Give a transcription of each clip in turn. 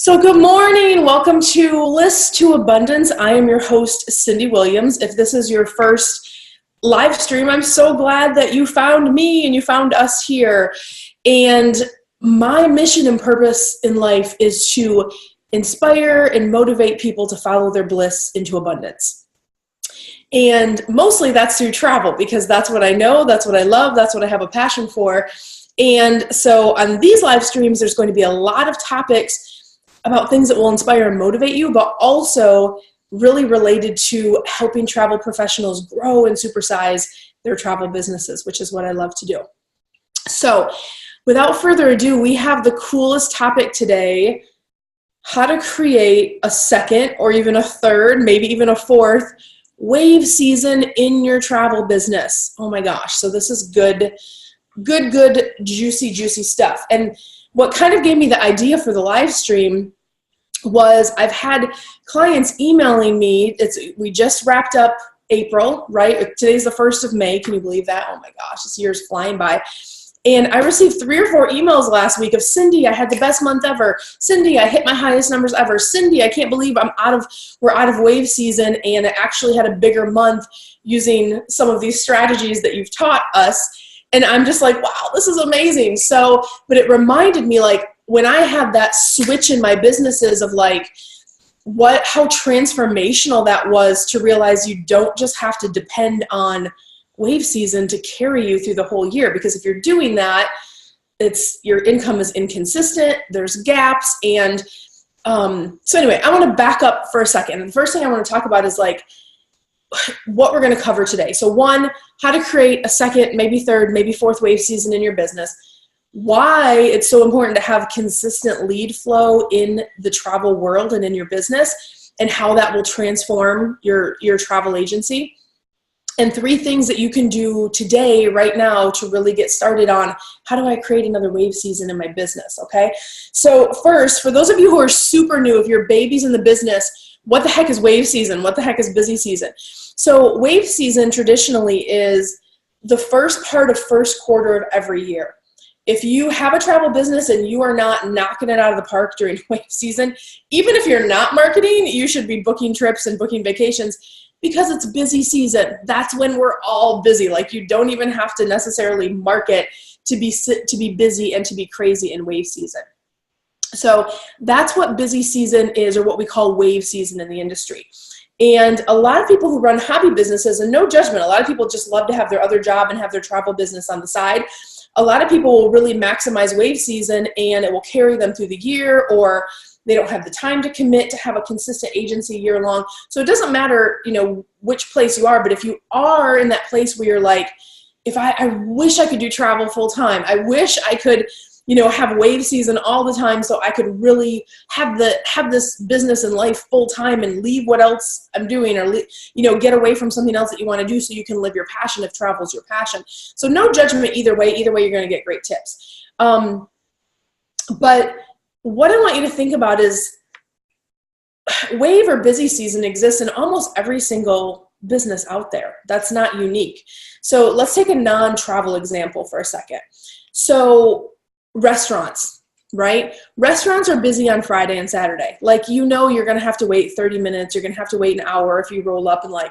So good morning. Welcome to List to Abundance. I am your host, Cyndi Williams. If this is your first live stream, I'm so glad that you found me and you found us here. And my mission and purpose in life is to inspire and motivate people to follow their bliss into abundance. And mostly that's through travel, because that's what I know, that's what I love, that's what I have a passion for. And so on these live streams, there's going to be a lot of topics about things that will inspire and motivate you, but also really related to helping travel professionals grow and supersize their travel businesses, which is what I love to do. So without further ado, we have the coolest topic today: how to create a second or even a third, maybe even a fourth wave season in your travel business. Oh my gosh. So this is good, juicy stuff. And what kind of gave me the idea for the live stream was I've had clients emailing me. We just wrapped up April, right? Today's the 1st of May. Can you believe that? Oh my gosh, this year's flying by. And I received 3 or 4 emails last week of, Cyndi, I had the best month ever. Cyndi, I hit my highest numbers ever. Cyndi, I can't believe we're out of wave season, and I actually had a bigger month using some of these strategies that you've taught us. And I'm just like, wow, this is amazing. So, but it reminded me, like, when I had that switch in my businesses of like, how transformational that was to realize you don't just have to depend on wave season to carry you through the whole year. Because if you're doing that, your income is inconsistent, there's gaps. And so anyway, I want to back up for a second. And the first thing I want to talk about is like what we're going to cover today. So 1, how to create a second, maybe third, maybe fourth wave season in your business. Why it's so important to have consistent lead flow in the travel world and in your business, and how that will transform your travel agency. And 3 things that you can do today, right now, to really get started on how do I create another wave season in my business, okay? So first, for those of you who are super new, if you're babies in the business, what the heck is wave season? What the heck is busy season? So wave season traditionally is the first part of first quarter of every year. If you have a travel business and you are not knocking it out of the park during wave season, even if you're not marketing, you should be booking trips and booking vacations, because it's busy season. That's when we're all busy. Like, you don't even have to necessarily market to be busy and to be crazy in wave season. So that's what busy season is, or what we call wave season in the industry. And a lot of people who run hobby businesses, and no judgment, a lot of people just love to have their other job and have their travel business on the side. A lot of people will really maximize wave season, and it will carry them through the year, or they don't have the time to commit to have a consistent agency year long. So it doesn't matter, which place you are, but if you are in that place where you're like, I wish I could do travel full time. I wish I could, have wave season all the time, so I could really have this business and life full time and leave what else I'm doing, or get away from something else that you want to do so you can live your passion if travel is your passion. So no judgment either way. Either way, you're going to get great tips. But what I want you to think about is wave or busy season exists in almost every single business out there. That's not unique. So let's take a non-travel example for a second. So restaurants, right? Restaurants are busy on Friday and Saturday. Like, you're going to have to wait 30 minutes. You're going to have to wait an hour if you roll up and I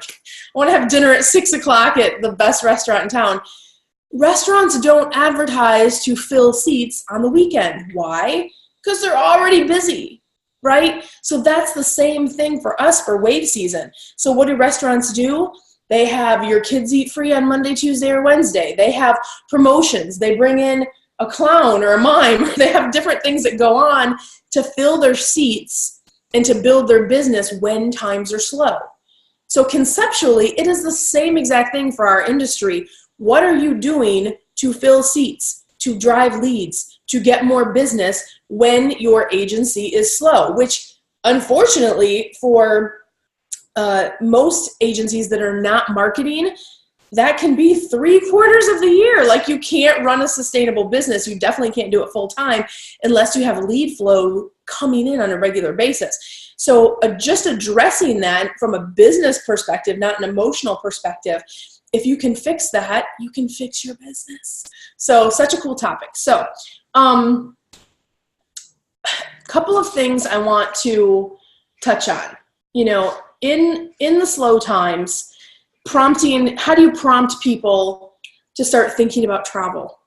want to have dinner at 6 o'clock at the best restaurant in town. Restaurants don't advertise to fill seats on the weekend. Why? Because they're already busy, right? So that's the same thing for us for wave season. So what do restaurants do? They have your kids eat free on Monday, Tuesday, or Wednesday. They have promotions. They bring in a clown or a mime. They have different things that go on to fill their seats and to build their business when times are slow. So conceptually, it is the same exact thing for our industry. What are you doing to fill seats, to drive leads, to get more business when your agency is slow? Which, unfortunately, for most agencies that are not marketing, that can be 3/4 of the year. Like, you can't run a sustainable business. You definitely can't do it full time unless you have lead flow coming in on a regular basis. So just addressing that from a business perspective, not an emotional perspective, if you can fix that, you can fix your business. So such a cool topic. So couple of things I want to touch on. You know, in the slow times, prompting, how do you prompt people to start thinking about travel,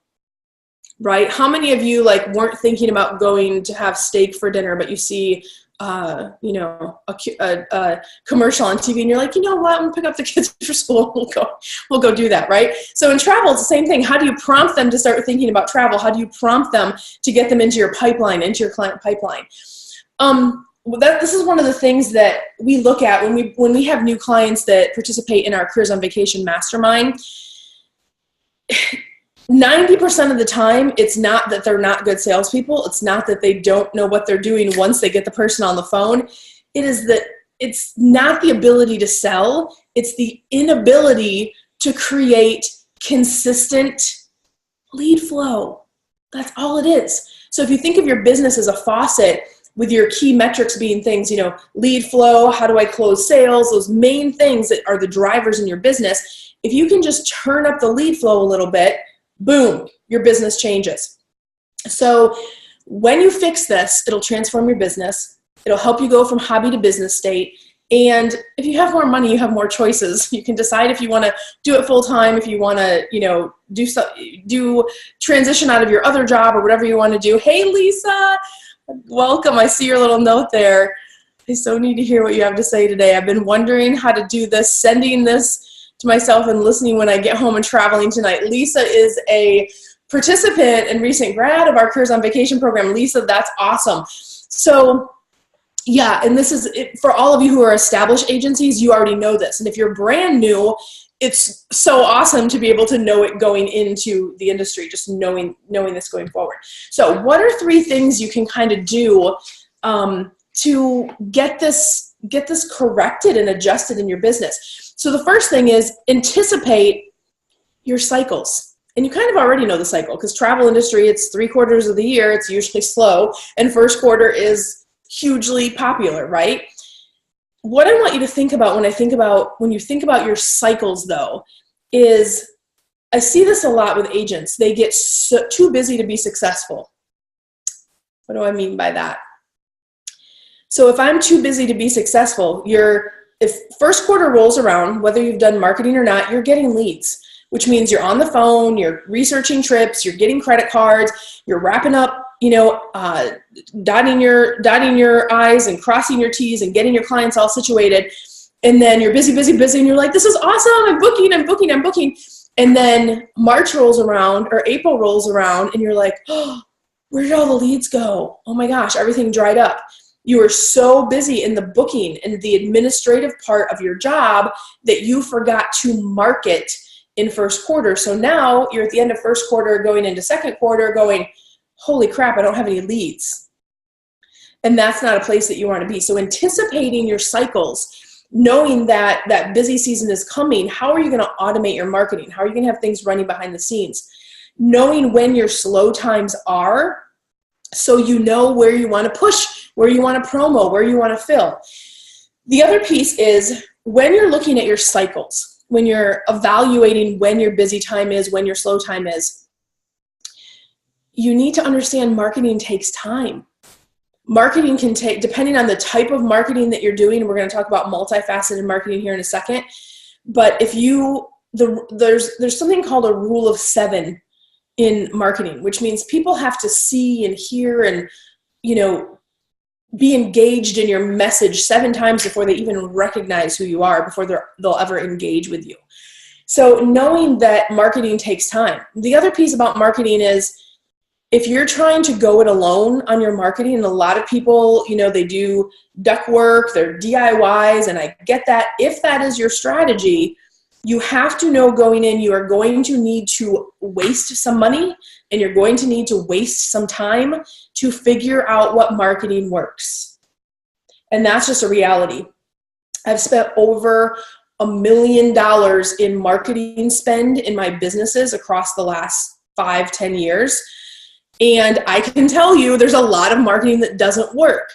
right? How many of you like weren't thinking about going to have steak for dinner, but you see, you know, a commercial on TV and you're like, you know what, I'm gonna pick up the kids for school. We'll go do that, right? So in travel, it's the same thing. How do you prompt them to start thinking about travel? How do you prompt them to get them into your pipeline, into your client pipeline? This is one of the things that we look at when we have new clients that participate in our Careers on Vacation Mastermind. 90% of the time, it's not that they're not good salespeople. It's not that they don't know what they're doing once they get the person on the phone. It is that it's not the ability to sell. It's the inability to create consistent lead flow. That's all it is. So if you think of your business as a faucet, with your key metrics being things, you know, lead flow, how do I close sales, those main things that are the drivers in your business, if you can just turn up the lead flow a little bit, boom, your business changes. So when you fix this, it'll transform your business. It'll help you go from hobby to business state. And if you have more money, you have more choices. You can decide if you want to do it full time, if you want to, you know, do transition out of your other job or whatever you want to do. Hey, Lisa, welcome. I see your little note there. I so need to hear what you have to say today. I've been wondering how to do this, sending this to myself and listening when I get home and traveling tonight. Lisa is a participant and recent grad of our Careers on Vacation program. Lisa, that's awesome. So yeah, and this is it, for all of you who are established agencies, you already know this. And if you're brand new, it's so awesome to be able to know it going into the industry, just knowing this going forward. So what are 3 things you can kind of do to get this corrected and adjusted in your business? So the first thing is anticipate your cycles. And you kind of already know the cycle because travel industry, it's 3/4 of the year, it's usually slow, and first quarter is hugely popular, right? What I want you to think about when you think about your cycles, though, is I see this a lot with agents. They get too busy to be successful. What do I mean by that? So if I'm too busy to be successful, if first quarter rolls around, whether you've done marketing or not, you're getting leads, which means you're on the phone, you're researching trips, you're getting credit cards, you're wrapping up, you know, dotting your I's and crossing your T's and getting your clients all situated. And then you're busy, and you're like, this is awesome, I'm booking. And then March rolls around or April rolls around and you're like, oh, where did all the leads go? Oh my gosh, everything dried up. You were so busy in the booking and the administrative part of your job that you forgot to market in first quarter. So now you're at the end of first quarter going into second quarter going, holy crap, I don't have any leads. And that's not a place that you want to be. So anticipating your cycles, knowing that that busy season is coming, how are you going to automate your marketing? How are you going to have things running behind the scenes? Knowing when your slow times are, so you know where you want to push, where you want to promo, where you want to fill. The other piece is when you're looking at your cycles, when you're evaluating when your busy time is, when your slow time is, you need to understand marketing takes time. Marketing can take, depending on the type of marketing that you're doing, we're going to talk about multifaceted marketing here in a second, but there's something called a rule of 7 in marketing, which means people have to see and hear and, you know, be engaged in your message 7 times before they even recognize who you are, before they'll ever engage with you. So knowing that marketing takes time. The other piece about marketing is if you're trying to go it alone on your marketing, and a lot of people, you know, they do duck work, they're DIYs, and I get that. If that is your strategy, you have to know going in, you are going to need to waste some money and you're going to need to waste some time to figure out what marketing works. And that's just a reality. I've spent over $1 million in marketing spend in my businesses across the last 5-10 years. And I can tell you there's a lot of marketing that doesn't work.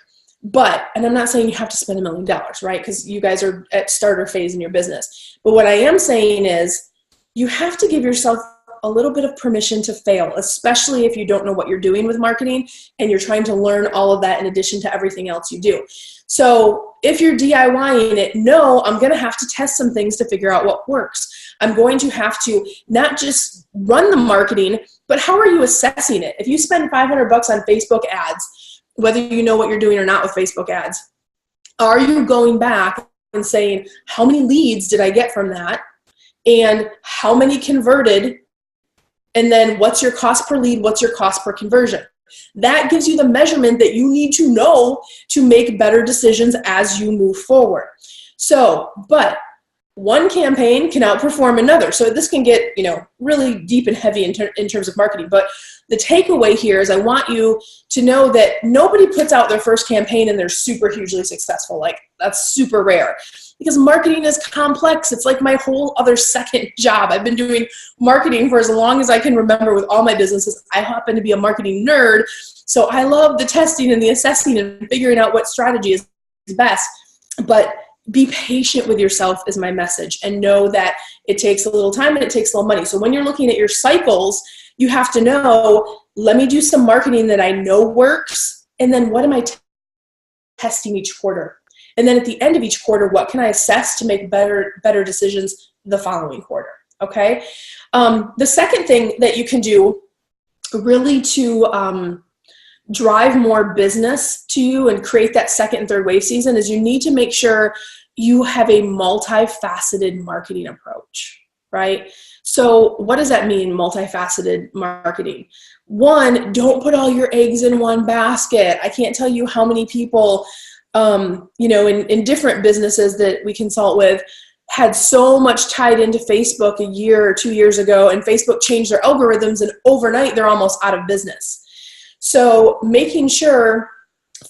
But, and I'm not saying you have to spend $1 million, right? Because you guys are at starter phase in your business. But what I am saying is you have to give yourself a little bit of permission to fail, especially if you don't know what you're doing with marketing and you're trying to learn all of that in addition to everything else you do. So if you're DIYing it, no, I'm going to have to test some things to figure out what works. I'm going to have to not just run the marketing, but how are you assessing it? If you spend $500 on Facebook ads, whether you know what you're doing or not with Facebook ads, are you going back and saying, how many leads did I get from that? And how many converted? And then what's your cost per lead? What's your cost per conversion? That gives you the measurement that you need to know to make better decisions as you move forward. So, but one campaign can outperform another. So this can get, really deep and heavy in terms of marketing. But the takeaway here is I want you to know that nobody puts out their first campaign and they're super hugely successful. Like, that's super rare. Because marketing is complex. It's like my whole other second job. I've been doing marketing for as long as I can remember with all my businesses. I happen to be a marketing nerd, so I love the testing and the assessing and figuring out what strategy is best. But be patient with yourself is my message, and know that it takes a little time and it takes a little money. So when you're looking at your cycles, you have to know, let me do some marketing that I know works, and then what am I testing each quarter? And then at the end of each quarter, what can I assess to make better decisions the following quarter, okay? The second thing that you can do really to drive more business to you and create that second and third wave season is you need to make sure you have a multifaceted marketing approach, right? So what does that mean, multifaceted marketing? One, don't put all your eggs in one basket. I can't tell you how many people in different businesses that we consult with had so much tied into Facebook a year or 2 years ago, and Facebook changed their algorithms, and overnight they're almost out of business. So making sure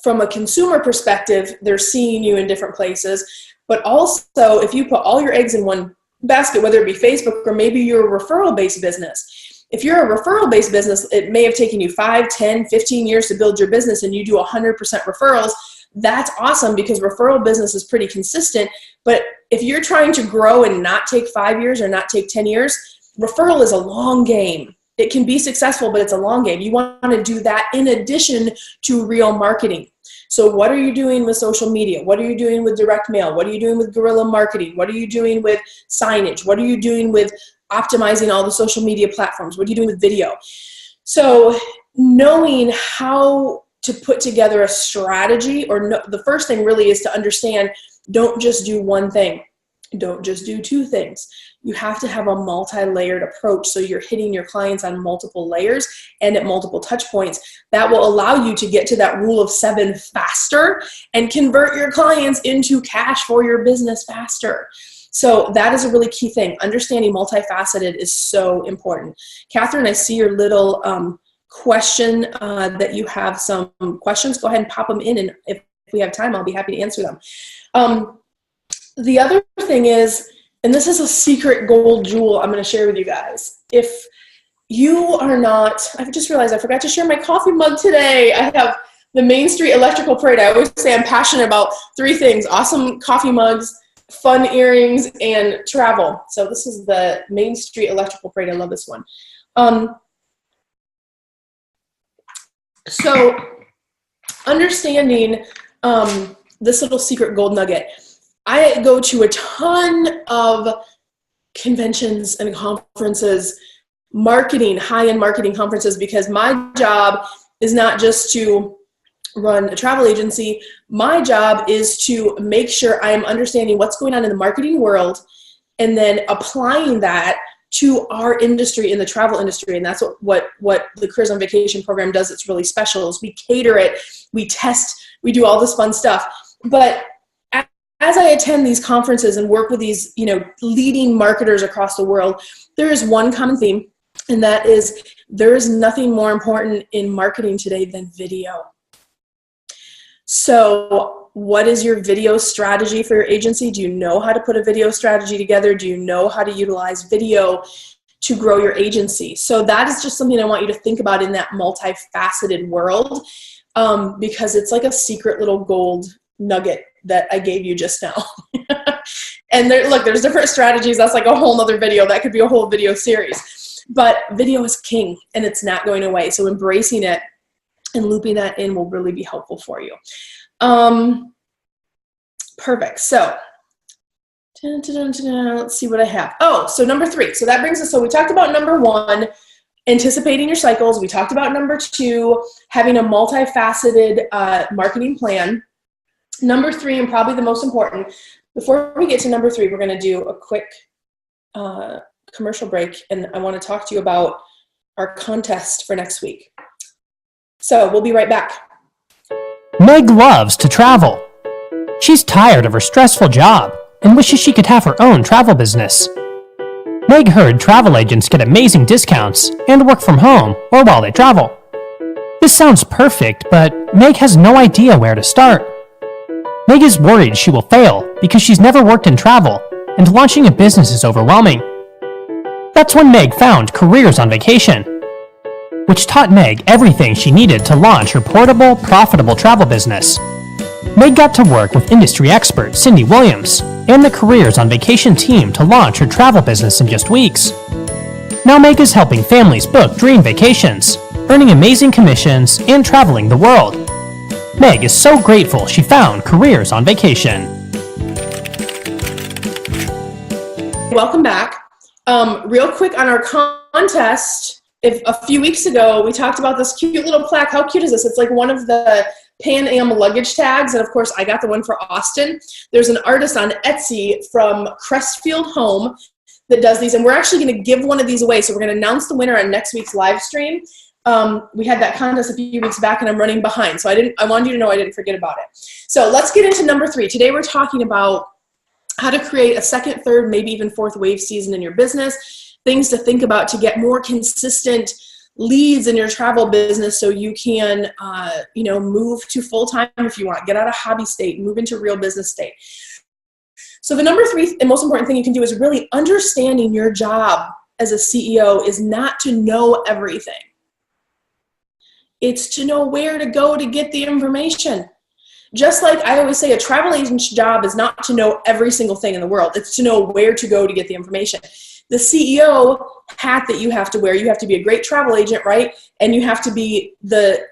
from a consumer perspective, they're seeing you in different places, but also if you put all your eggs in one basket, whether it be Facebook or maybe you're a referral-based business. If you're a referral-based business, it may have taken you 5, 10, 15 years to build your business, and you do 100% referrals. That's awesome because referral business is pretty consistent. But if you're trying to grow and not take 5 years or not take 10 years, referral is a long game. It can be successful, but it's a long game. You want to do that in addition to real marketing. So what are you doing with social media? What are you doing with direct mail? What are you doing with guerrilla marketing? What are you doing with signage? What are you doing with optimizing all the social media platforms? What are you doing with video? So knowing how to put together a strategy, the first thing really is to understand, don't just do one thing. Don't just do two things. You have to have a multi-layered approach so you're hitting your clients on multiple layers and at multiple touch points. That will allow you to get to that rule of 7 faster and convert your clients into cash for your business faster. So that is a really key thing. Understanding multifaceted is so important. Catherine, I see your little question that you have some questions. Go ahead and pop them in, and if we have time, I'll be happy to answer them. The other thing is, and this is a secret gold jewel I'm going to share with you guys. If you are not, I've just realized I forgot to share my coffee mug today. I have the Main Street Electrical Parade. I always say I'm passionate about 3 things: awesome coffee mugs, fun earrings, and travel. So this is the Main Street Electrical Parade. I love this one. So understanding this little secret gold nugget. I go to a ton of conventions and conferences, high-end marketing conferences, because my job is not just to run a travel agency. My job is to make sure I am understanding what's going on in the marketing world and then applying that to our industry, in the travel industry. And that's what the Careers on Vacation program does. It's really special. Is we cater it, we test, we do all this fun stuff. But as I attend these conferences and work with these, leading marketers across the world, there is one common theme, and that is there is nothing more important in marketing today than video. So what is your video strategy for your agency? Do you know how to put a video strategy together? Do you know how to utilize video to grow your agency? So that is just something I want you to think about in that multifaceted world, because it's like a secret little gold nugget that I gave you just now. And there's different strategies. That's like a whole nother video. That could be a whole video series. But video is king, and it's not going away. So embracing it and looping that in will really be helpful for you. Perfect. So let's see what I have. Oh, so number 3. So that brings us, so we talked about number 1, anticipating your cycles. We talked about number 2, having a multifaceted marketing plan. Number 3, and probably the most important, before we get to number 3, we're going to do a quick commercial break, and I want to talk to you about our contest for next week. So we'll be right back. Meg loves to travel. She's tired of her stressful job and wishes she could have her own travel business. Meg heard travel agents get amazing discounts and work from home or while they travel. This sounds perfect, but Meg has no idea where to start. Meg is worried she will fail because she's never worked in travel, and launching a business is overwhelming. That's when Meg found Careers on Vacation, which taught Meg everything she needed to launch her portable, profitable travel business. Meg got to work with industry expert Cyndi Williams and the Careers on Vacation team to launch her travel business in just weeks. Now Meg is helping families book dream vacations, earning amazing commissions, and traveling the world. Meg is so grateful she found Careers on Vacation. Welcome back. Real quick on our contest, if a few weeks ago we talked about this cute little plaque. How cute is this? It's like one of the Pan Am luggage tags, and of course I got the one for Austin. There's an artist on Etsy from Crestfield Home that does these, and we're actually going to give one of these away. So we're going to announce the winner on next week's live stream. We had that contest a few weeks back, and I'm running behind, so I wanted you to know I didn't forget about it. So let's get into number 3. Today we're talking about how to create a second, third, maybe even fourth wave season in your business, things to think about to get more consistent leads in your travel business so you can, move to full-time if you want, get out of hobby state, move into real business state. So the number 3 and most important thing you can do is really understanding your job as a CEO is not to know everything. It's to know where to go to get the information. Just like I always say, a travel agent's job is not to know every single thing in the world. It's to know where to go to get the information. The CEO hat that you have to wear, you have to be a great travel agent, right? And you have to be the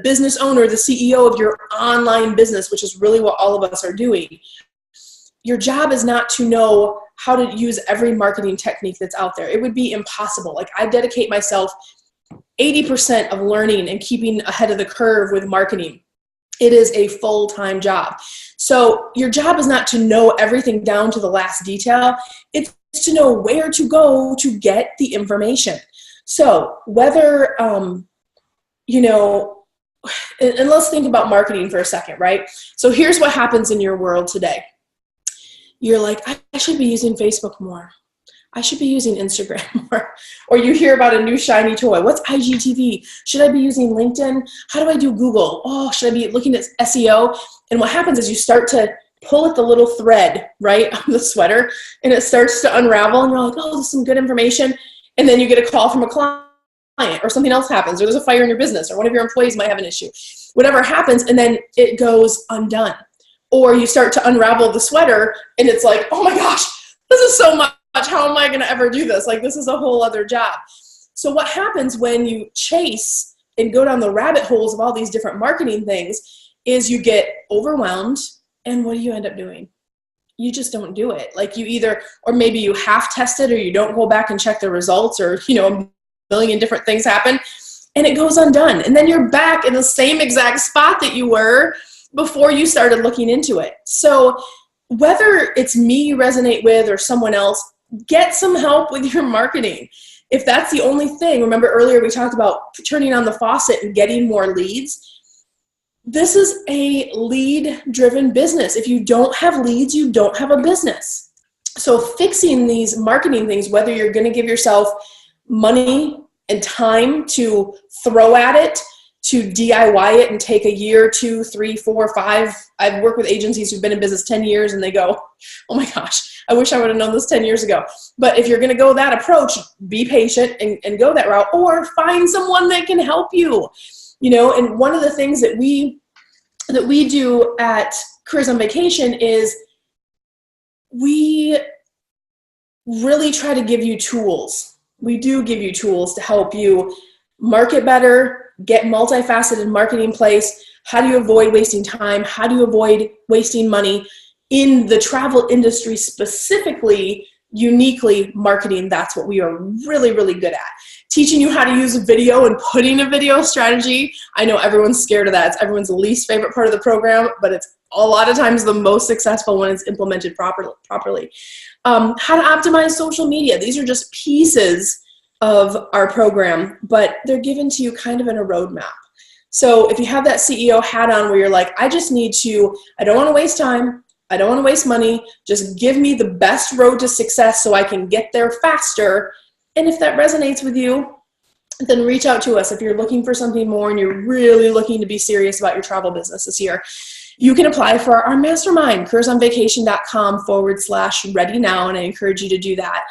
business owner, the CEO of your online business, which is really what all of us are doing. Your job is not to know how to use every marketing technique that's out there. It would be impossible. Like, I dedicate myself 80% of learning and keeping ahead of the curve with marketing. It is a full-time job. So your job is not to know everything down to the last detail. It's to know where to go to get the information. So whether, and let's think about marketing for a second, right? So here's what happens in your world today. You're like, I should be using Facebook more. I should be using Instagram more. Or you hear about a new shiny toy. What's IGTV? Should I be using LinkedIn? How do I do Google? Oh, should I be looking at SEO? And what happens is you start to pull at the little thread, right, of the sweater, and it starts to unravel, and you're like, oh, this is some good information. And then you get a call from a client, or something else happens, or there's a fire in your business, or one of your employees might have an issue. Whatever happens, and then it goes undone. Or you start to unravel the sweater, and it's like, oh my gosh, this is so much. How am I going to ever do this? Like, this is a whole other job. So what happens when you chase and go down the rabbit holes of all these different marketing things is you get overwhelmed, and what do you end up doing? You just don't do it. Like, you either, or maybe you half test it, or you don't go back and check the results, or, a million different things happen, and it goes undone. And then you're back in the same exact spot that you were before you started looking into it. So whether it's me you resonate with or someone else, get some help with your marketing. If that's the only thing, remember earlier we talked about turning on the faucet and getting more leads. This is a lead-driven business. If you don't have leads, you don't have a business. So fixing these marketing things, whether you're going to give yourself money and time to throw at it, to DIY it and take a year, 2, 3, 4, 5. I've worked with agencies who've been in business 10 years and they go, oh my gosh, I wish I would have known this 10 years ago. But if you're going to go that approach, be patient and go that route, or find someone that can help you. And one of the things that we do at Careers on Vacation is we really try to give you tools. we do give you tools to help you market better, get multifaceted marketing in place. How do you avoid wasting time? How do you avoid wasting money in the travel industry specifically? Uniquely marketing, that's what we are really, really good at. Teaching you how to use a video and putting a video strategy. I know everyone's scared of that. It's everyone's least favorite part of the program, but it's a lot of times the most successful when it's implemented properly. How to optimize social media. These are just pieces of our program, but they're given to you kind of in a roadmap. So if you have that CEO hat on where you're like, I don't want to waste time, I don't want to waste money, just give me the best road to success so I can get there faster. And if that resonates with you, then reach out to us. If you're looking for something more and you're really looking to be serious about your travel business this year, you can apply for our mastermind, careersonvacation.com/ready now, and I encourage you to do that.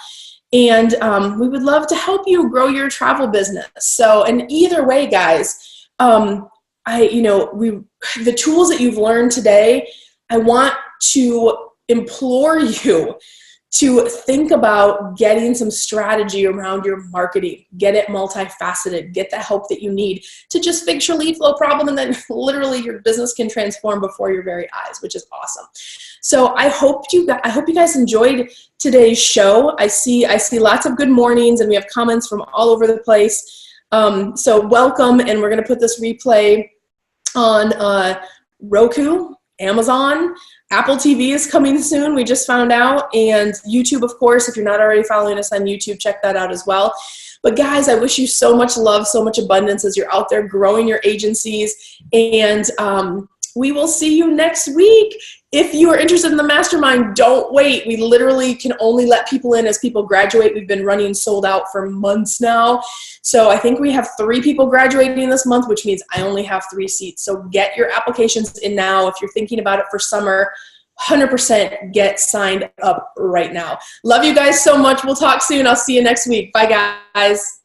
And we would love to help you grow your travel business. So, and either way, guys, the tools that you've learned today, I want to implore you to think about getting some strategy around your marketing. Get it multifaceted. Get the help that you need to just fix your lead flow problem, and then literally your business can transform before your very eyes, which is awesome. So I hope you guys enjoyed today's show. I see lots of good mornings, and we have comments from all over the place. So welcome, and we're going to put this replay on Roku, Amazon, Apple TV is coming soon, we just found out, and YouTube, of course. If you're not already following us on YouTube, check that out as well. But guys, I wish you so much love, so much abundance as you're out there growing your agencies, and we will see you next week. If you are interested in the mastermind, don't wait. We literally can only let people in as people graduate. We've been running sold out for months now. So I think we have 3 people graduating this month, which means I only have 3 seats. So get your applications in now. If you're thinking about it for summer, 100% get signed up right now. Love you guys so much. We'll talk soon. I'll see you next week. Bye, guys.